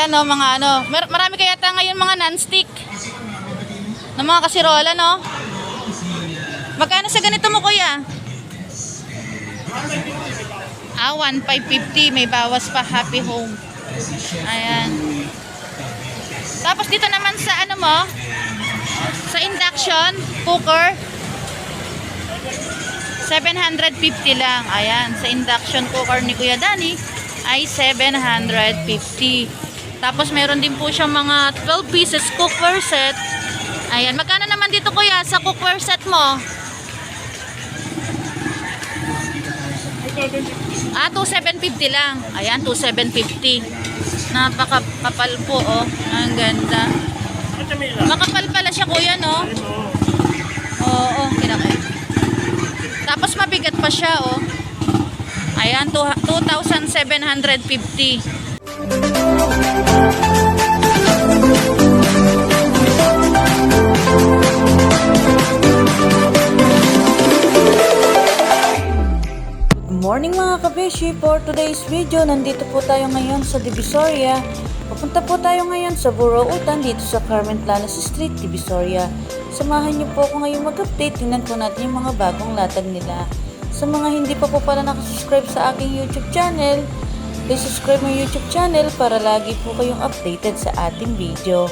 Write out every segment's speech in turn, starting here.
Ayan no, mga ano. Marami kaya yata ngayon mga non-stick na mga kasirola, no? Magkano sa ganito mo, kuya? 1,550. May bawas pa, Happy Home. Ayan. Tapos dito naman sa ano mo, sa induction cooker, 750 lang. Ayan, sa induction cooker ni Kuya Danny ay 750. Tapos meron din po siyang mga 12 pieces cookware set. Ayan, magkano naman dito kuya sa cookware set mo? 2,750 lang. Ayan, 2,750. Napakapal po, oh. Ang ganda. Makapal pala siya kuya, no? Oo, kinakay. Tapos mabigat pa siya, oh. Ayan, 2,750. Good morning mga kabeshi. For today's video, nandito po tayo ngayon sa Divisoria. Papunta po tayo ngayon sa Burautan dito sa Carmen Planas Street, Divisoria. Samahan niyo po ako ngayon mag-update. Tingnan po natin yung mga bagong latag nila. Sa mga hindi pa po pala nakasubscribe sa aking YouTube channel, please subscribe my YouTube channel para lagi po kayong updated sa ating video.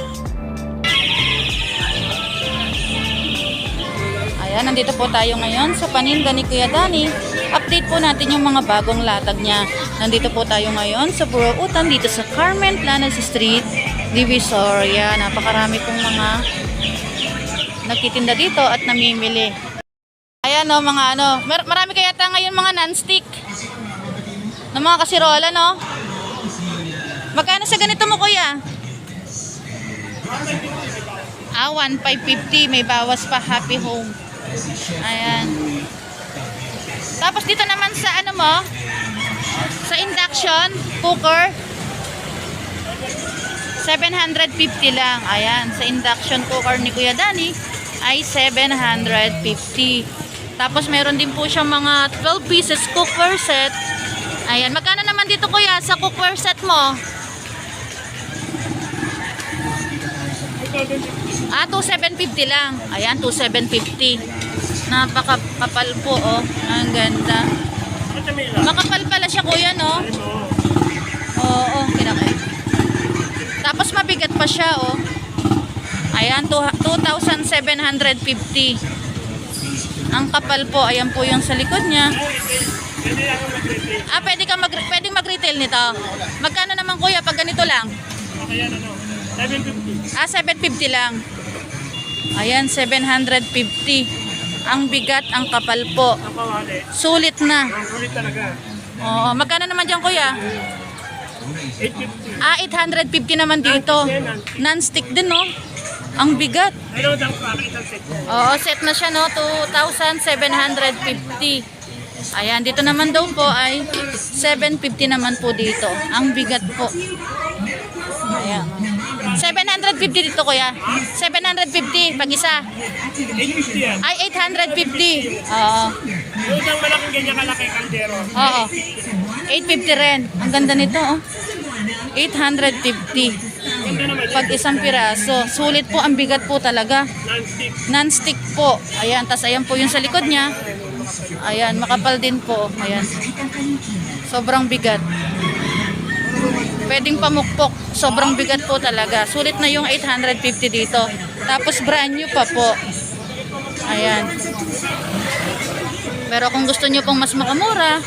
Ayan, nandito po tayo ngayon sa paninda ni Kuya Danny. Update po natin yung mga bagong latag niya. Nandito po tayo ngayon sa Burautan dito sa Carmen Planas Street, Divisoria. Napakarami pong mga nagtitinda dito at namimili. Ayan no, mga ano. Marami kaya yata ngayon mga non-stick na mga kasirola, no? Magkano sa ganito mo kuya? 1,550. May bawas pa, Happy Home. Ayan. Tapos dito naman sa ano mo, sa induction cooker, 750 lang. Ayan, sa induction cooker ni Kuya Danny ay 750. Tapos meron din po siyang mga 12 pieces cookware set. Ayan, magkano naman dito kuya sa cookware set mo? 2,750 lang. Ayan, 2,750. Napakapal po, oh. Ang ganda. Makapal pala siya kuya, no? Oo, kinakay. Tapos mabigat pa siya, oh. Ayan, 2,750. Ang kapal po. Ayan po yung sa likod niya. Pwedeng mag-retail nito. Magkano naman kuya pag ganito lang? Ayan, 750. 750 lang. Ayan, 750. Ang bigat, ang kapal po. Ang kawali. Sulit na. Ang sulit talaga. Oo, magkano naman dyan kuya? 850. 850 naman dito. Non-stick din, no? Ang bigat. Ano daw pa? Isang set. Oo, set na siya, no? 2,750. Ayan, dito naman daw po ay 750 naman po dito. Ang bigat po. Ayan. 750 dito kuya. 750 pag isa. 850 yan. Ay, 850. Oo. Yung isang malaking ganyan kalaki kaldero. Oo. 850 rin. Ang ganda nito, oh. 850. Pag isang piraso. Sulit po, ang bigat po talaga. Non-stick. Non-stick po. Ayan, tas ayan po yung sa likod niya. Ayan, makapal din po. Ayan. Sobrang bigat. Pwedeng pamukpok. Sobrang bigat po talaga. Sulit na yung 850 dito. Tapos brand new pa po. Ayan. Pero kung gusto nyo pong mas makamura,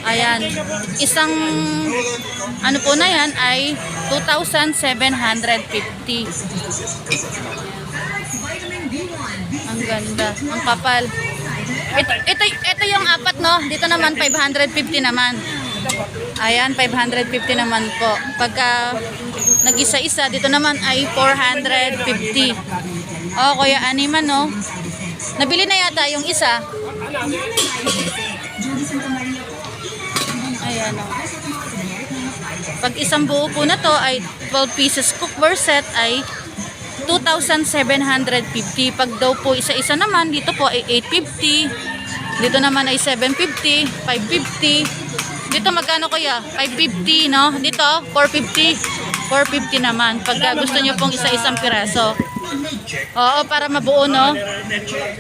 ayan, isang ano po na yan ay 2,750. Ang ganda, ang kapal. Ito yung apat, no? Dito naman 550 naman. Ayan, 550 naman po. Pagka nag-isa-isa, dito naman ay 450. Oh, kuya Animan, no? Nabili na yata yung isa. Ayan, no? Pag isang buo po na to ay 12 pieces cookware set ay 2,750. Pag daw po isa-isa naman, dito po ay 850. Dito naman ay 750, 550. Dito magkano kuya? 550, no? Dito, 450. 450 naman. Pagka gusto nyo pong isa-isang piraso. Oo, para mabuo, no?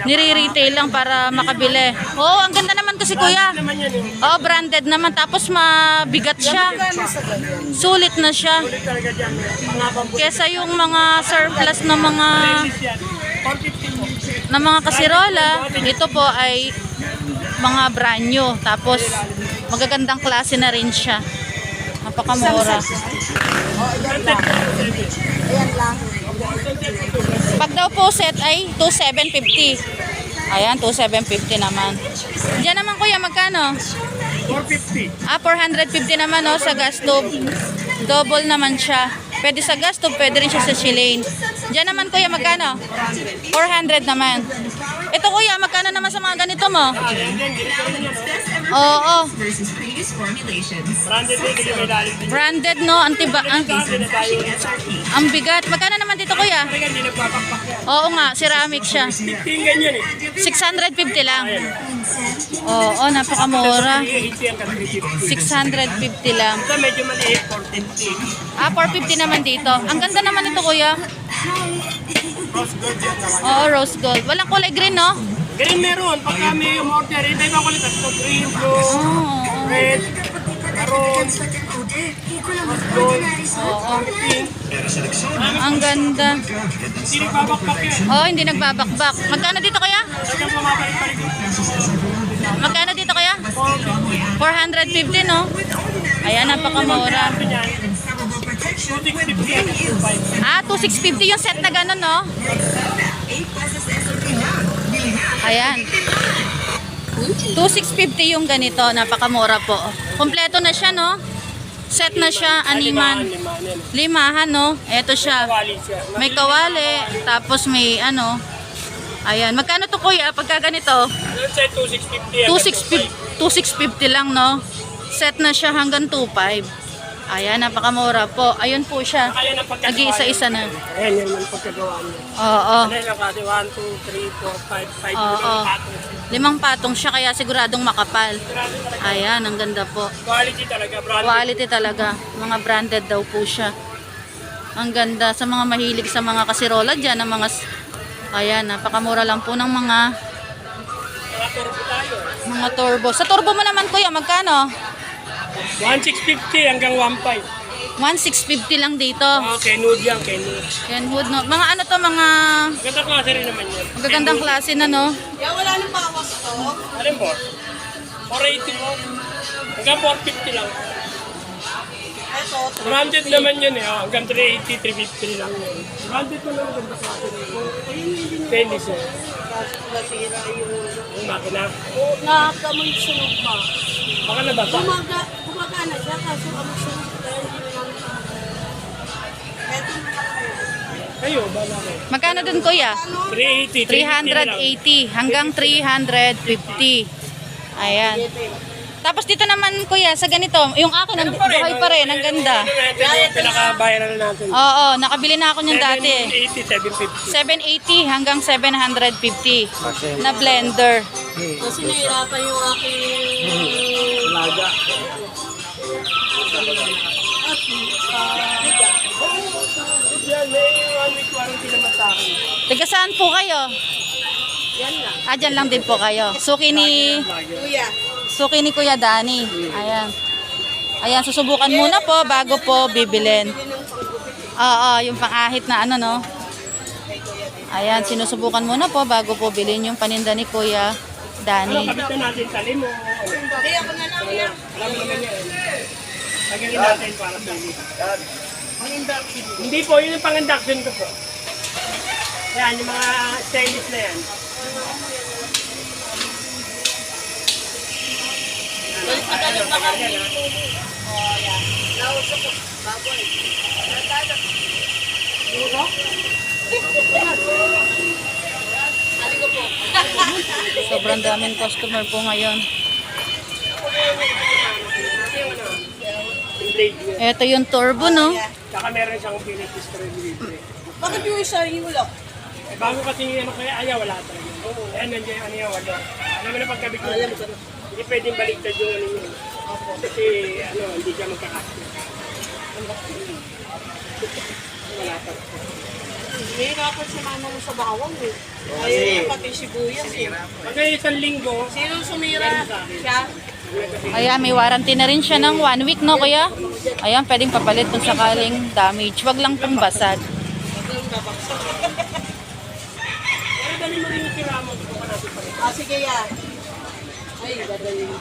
Nire-retail lang para makabili. Oo, ang ganda naman kasi kuya. naman yan eh. Oo, branded naman. Tapos mabigat siya. Sulit na siya. Ulit talaga dyan. Mga bambu. Kesa yung mga surplus na mga Yan. 450 mo. kasirola, ito po ay mga brand new. Tapos magagandang klase na rin siya. Napakamura. Pag daw po set ay 2,750. Ayan, 2,750 naman. Diyan naman kuya, magkano? 450. 450 naman no, sa gas tube. Double naman siya. Pwede sa gas tube, pwede rin siya sa Shilane. Diyan naman kuya, magkano? 400 naman. Ito kuya, magkano naman sa mga ganito mo? Oo. Branded din, hindi may lalim. Branded no, ang bigat. Magkano naman dito kuya? Talaga hindi nagpapakpak yan. Oo nga, ceramic siya. 15 ganyan eh. 650 lang. Oo, napakamura. 380 ang 350. 650 lang. Ito medyo maliit, 450. 450 naman dito. Ang ganda naman ito kuya. Rose gold yan naman. Oo, rose gold. Walang kulay green no? Green meron. Pagka may umorder, iba-ibang kulit. Ito green, blue, Oo. red, maroon, rose gold, Oo. pink. Ang ganda. Hindi nagpapakpak yan. Oo, hindi nagbabakbak. Magkano dito kaya? Talagang bumabalik-balik. Magkano dito kaya? 450 no? Ayan, napakamura. Ito yan. 250 yan. 2,650 yung set na gano'n no? Ayan. 2,650 yung ganito. Napakamura po. Kompleto na siya no? Set na siya, animan. Limahan yan. Limahan no? Eto siya. Kawali siya. May kawali, tapos may ano. Ayan, magkano to kuya pagka ganito? Let's say 2,650. 2,650 lang no. Set na siya hanggang 2,500. Ayan, napakamura po. Ayun po siya. Kaya ng pagkagawa. Nag-iisa-isa na. Ayan, yan yung pagkagawa niya. Oo. Ano lang kasi 1, 2, 3, 4, 5, 5 Oo. limang patong. 5 patong siya kaya siguradong makapal. Grabe talaga. Ayan, ang ganda po. Quality talaga, branded. Quality talaga. Mga branded daw po siya. Ang ganda sa mga mahilig sa mga kasirola dyan. Ang mga, ayan, napakamura lang po ng mga Mga turbo tayo. mga turbo. Sa turbo mo naman kuya, magkano? 1,650 hanggang 1,500. 1,650 lang dito. Kenwood yan, Kenwood. Kenwood no. Mga ano to, mga Maganda klase rin naman yan. magagandang klase na no. Alin po? 480 po. Hanggang 450 lang. Branded naman yan eh. Oh. Hanggang 380, 350 lang yan. Branded mo lang maganda klase rin. Tennis eh. Nasira yung Ang makina. nakakamay sunog pa. Baka na ba? Gumagana siya kaso ang sunog dahil hindi naman eto Kayo, bala kayo. Magkano dun kuya? 380, 350 380 hanggang 350. Ayan. Tapos dito naman kuya, sa ganito, yung akin, ang buhay pa rin, ang ganda. Ano natin yung pinaka-viral natin. Oo, nakabili na ako niyan dati. 780, 750. 780 hanggang 750 na blender. kasi nahirapan yung aking Laga. Yan, may 1 week warranty naman sa akin. Taga saan po kayo? yan lang. Dyan lang din po kayo. Suki ni Kuya Danny. Ayan. Ayan, susubukan muna po bago po bibilin. Oo, yung pang-ahit na ano, no? Ayan, sinusubukan muna po bago po bilhin yung paninda ni Kuya Danny. Kabit na natin sa limo. Hindi ako na lang yan. Alam mo naman yan. Lagyan natin para sa limo. Hindi po, yun yung pang-induction ko po. Yan, yung mga stainless na yan. Sobrang daming customer po ngayon. Yung blade niya. Ito yung turbo, no? Tsaka meron siyang Philips distributor. Bakit yung isa hulok? Eh, bago kasi ano kaya ayaw, wala talaga. Ayan, nandiyan ano yan, wala. Alam mo na pagkabit mo. Hindi pwedeng baliktad yung ano yun. Kasi hindi siya magkakasya. Wala pa. May hirapan si mama mo sa bawang eh. Ayun yung pati sibuyas eh. Pagka isang linggo, Sino sumira? Siya? Ayan, may warranty na rin siya ng 1 week, no, kuya? Ayan, pwedeng papalit kung sakaling damage. Wag lang pong basag. pero dali mo rin yung kiramo. Sige yan. Ay, dadalhin ko.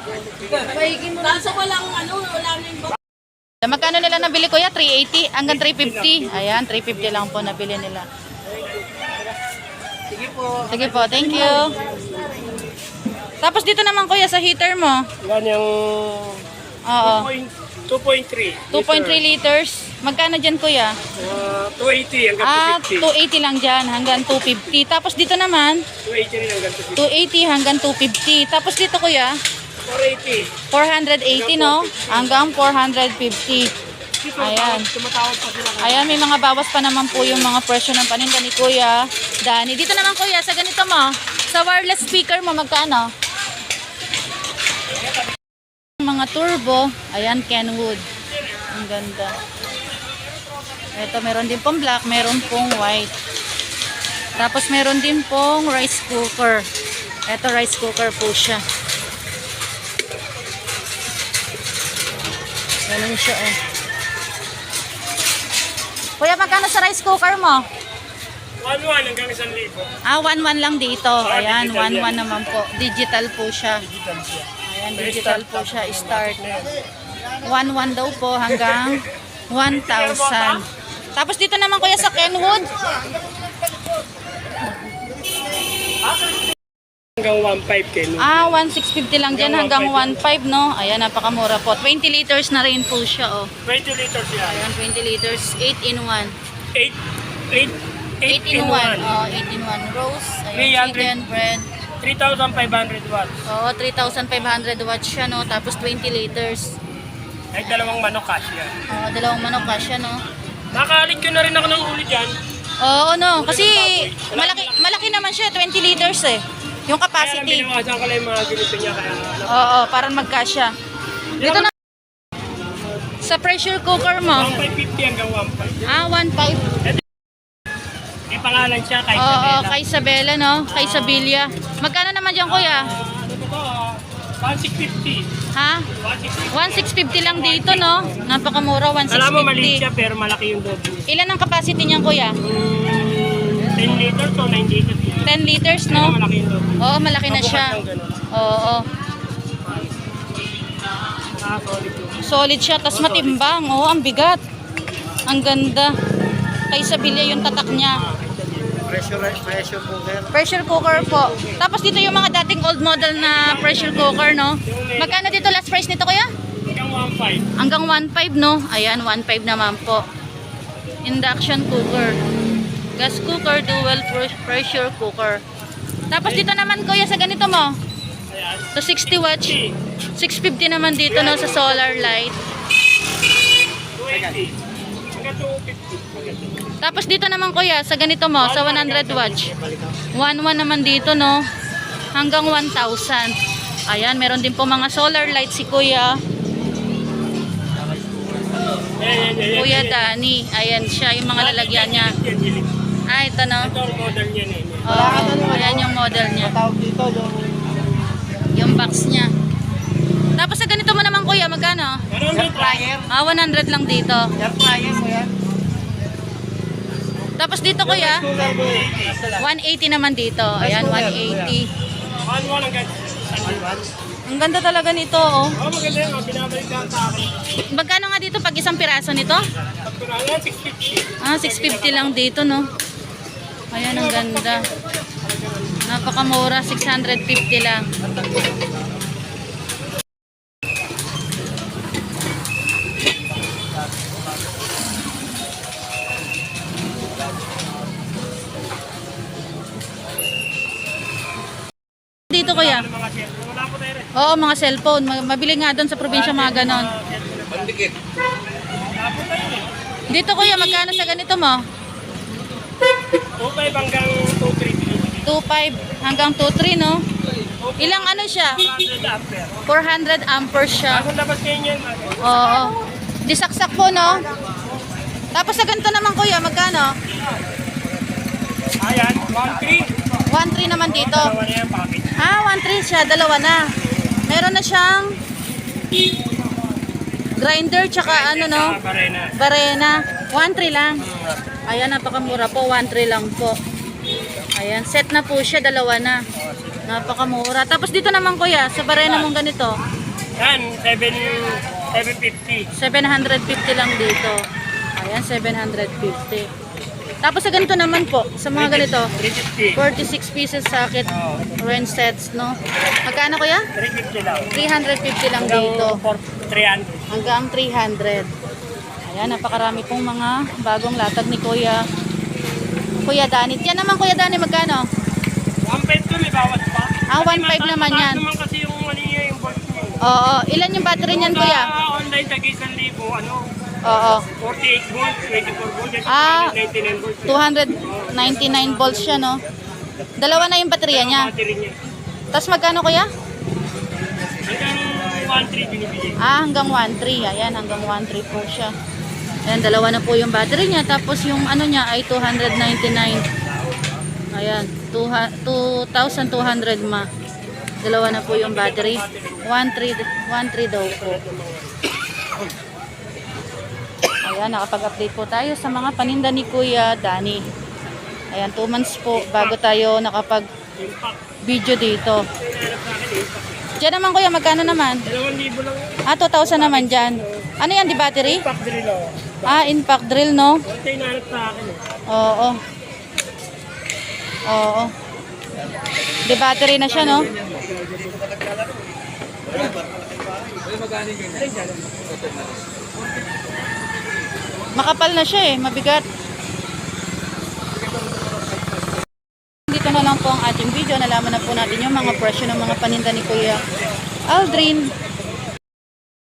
Paigin mo. Kaso wala na yung bak. Magkano nila nabili, kuya? 380 hanggang 350. Ayan, 350 lang po nabili nila. Sige po. Sige po, thank you. Tapos dito naman, kuya, sa heater mo. Yan yung Oo. 2.3. 2.3 liters. Magkano dyan, kuya? 280 hanggang 250. 280 lang dyan hanggang 250. Tapos dito naman, 280 rin hanggang 250. 280 hanggang 250. Tapos dito, kuya, 480. 480, no? Hanggang 450. Ayan. Tumatawad pa sila. Ayan, may mga bawas pa naman po yung mga presyo ng paninda ni Kuya Danny. Dito naman, kuya, sa ganito mo, sa wireless speaker mo, magkano? Mga turbo, ayan, Kenwood. Ang ganda. Ito, meron din pong black, meron pong white. Tapos meron din pong rice cooker. Ito, rice cooker po siya. Ganun siya, oh. Kuya, magkano sa rice cooker mo? 1.1 hanggang 1,000. 1.1 lang dito. Ayan, digital 1.1 yan. naman po. Digital po siya. Digital siya. Ayan, digital po siya. Start. 1.1 daw po hanggang 1,000. Tapos dito naman, kuya, sa Kenwood. Hanggang 1.5 kayo. 1,650 lang dyan hanggang 1,500, no? Ayan, napakamura po. 20 liters na rin po siya, oh. 20 liters yan. Ayan, 20 liters. 8 in 1. 8 in 1. Oh, 8 in 1. Rose. Ayan, 300. chicken, bread. 3,500 watts. Oo, 3,500 watts siya, no? Tapos 20 liters. Ay, dalawang manok kasya. Dalawang manok kasya, no? Nakaalit ko na rin ako ng uli dyan. Oo, no. Kasi malaki naman siya. 20 liters, eh. Yung Kaya lang capacity. binawasan ko lang yung mga ganito niya. Kaya Oo, parang magkasya. Dito na. Sa pressure cooker mo. 1.550 hanggang 1.5. 1.5. May pangalan siya kahit Oo, Isabela. kay Isabela, no? Kay Isabela. Magkano naman dyan, kuya? Ano to? 1,650. Ha? 1,650. 1,650 lang dito, no? Napakamura, Alam mo, maliit 1,650. siya pero malaki yung doble. Ilan ang capacity niyan, kuya? 10 liters o 9 liters. 10 liters, Pero no? malaki yung doble. Oo, malaki na siya. Mabuhat ng ganun. Oo. Solid yun. Solid siya, tas matimbang. Oo, ang bigat. Ang ganda. Kay Isabela yung tatak niya. Pressure cooker po. Tapos dito yung mga dating old model na pressure cooker, no? Magkano dito last price nito, kuya? Hanggang 1.5. Hanggang 1.5, no? Ayan, 1.5 naman po. Induction cooker. Gas cooker, dual pressure cooker. Tapos dito naman, kuya, sa ganito mo. Ayan. So 60 watts. 650 naman dito, no, sa solar light. 280. Hanggang 250. Tapos dito naman, kuya, sa ganito mo, sa 100 watts. 1.1 naman dito, no? Hanggang 1,000. Ayan, meron din po mga solar light si kuya. Kuya Danny. Ayan siya, yung mga lalagyan niya. Ito, no? Ito ang model niya eh. Ayan yung model niya. Yung box niya. Tapos sa ganito mo naman, kuya, magkano? Meron may dryer. 100 lang dito. Air fryer mo yan. Tapos dito, kuya, 180 naman dito. Ayan, 180. 1.1 hanggang 1.1. Ang ganda talaga nito, oh. Oh, maganda yun. Binabalik ka sa akin. Magkano nga dito pag isang piraso nito? Pag kunala, 650. 650 lang dito, no? Ayan, ang ganda. Napakamura, 650 lang. Dito, kuya? Mga chef. Wala po tayo rin. Oo, mga cellphone. Mabili nga doon sa probinsya mga ganon. Pandikit. Wala po tayo eh. Dito, kuya, magkano sa ganito mo? 2.5 hanggang 2.3. 2.5 hanggang 2.3, no? Ilang ano siya? 100 ampere. 400 amperes siya. Bagong labas kayo niyan. Oo. Di saksak po, no? Tapos sa ganito naman, kuya, magkano? Ayan, 1.3. 1.3 naman dito. Dalawa na yung package. Ah, 1.3 siya. Dalawa na. Meron na siyang grinder, tsaka ano, no? Barena. Barena. 1.3 lang. Ayan, napakamura po. 1.3 lang po. Ayan, set na po siya. Dalawa na. Napakamura. Tapos dito naman, kuya, sa Barena mong ganito. Yan, 750. 750 lang dito. Ayan, 750. Tapos sa ganito naman po, sa mga ganito, 350. 46 pieces socket range sets, no? Magkano kuya? 350 lang. 350 lang dito. 300. Hanggang 300. Ayan, napakarami pong mga bagong latag ni Kuya Danny. Yan naman Kuya Danny, magkano? 1.5 to, may bawas pa. Ah, 1.5 naman yan. Naman kasi yung ano niya, yung bolt niya. Oo, ilan yung battery niyan Kuya? Sa online, tag 1,000, ano, Oo, 48 volts, 24 volts, ito Ah. 99 volts. 299 volts siya, no? Dalawa na yung baterya niya. Battery niya. Tapos magkano Kuya? Hanggang 1.3 binibigay. Ah, hanggang 1.3. Ayan, hanggang 1.3 po siya. Ayan, dalawa na po yung battery niya. Tapos yung ano niya ay 299. Ayan, 2,200 ma. Dalawa na po yung battery. 1.3 daw po. Ayan, nakapag-update po tayo sa mga paninda ni Kuya Danny. Ayan, 2 months po bago tayo nakapag-video dito. Diyan naman Kuya, magkano naman? 2,000 lang. Ah, 2,000 naman dyan. Ano yan, di battery? Pack drill ako. Ah, impact drill, no? Ito yung nahanap sa akin eh. Oo. Oo. Di battery na siya, no? Makapal na siya eh, mabigat. Dito na lang po ang ating video. Nalaman na po natin yung mga presyo ng mga paninda ni Kuya Aldrin.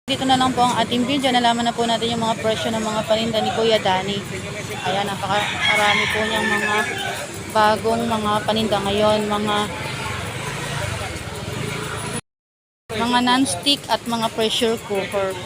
Dito na lang po ang ating video. Nalaman na po natin yung mga presyo ng mga paninda ni Kuya Danny. Ayan, napakarami po niyang mga bagong mga paninda ngayon. Mga non-stick at mga pressure cooker.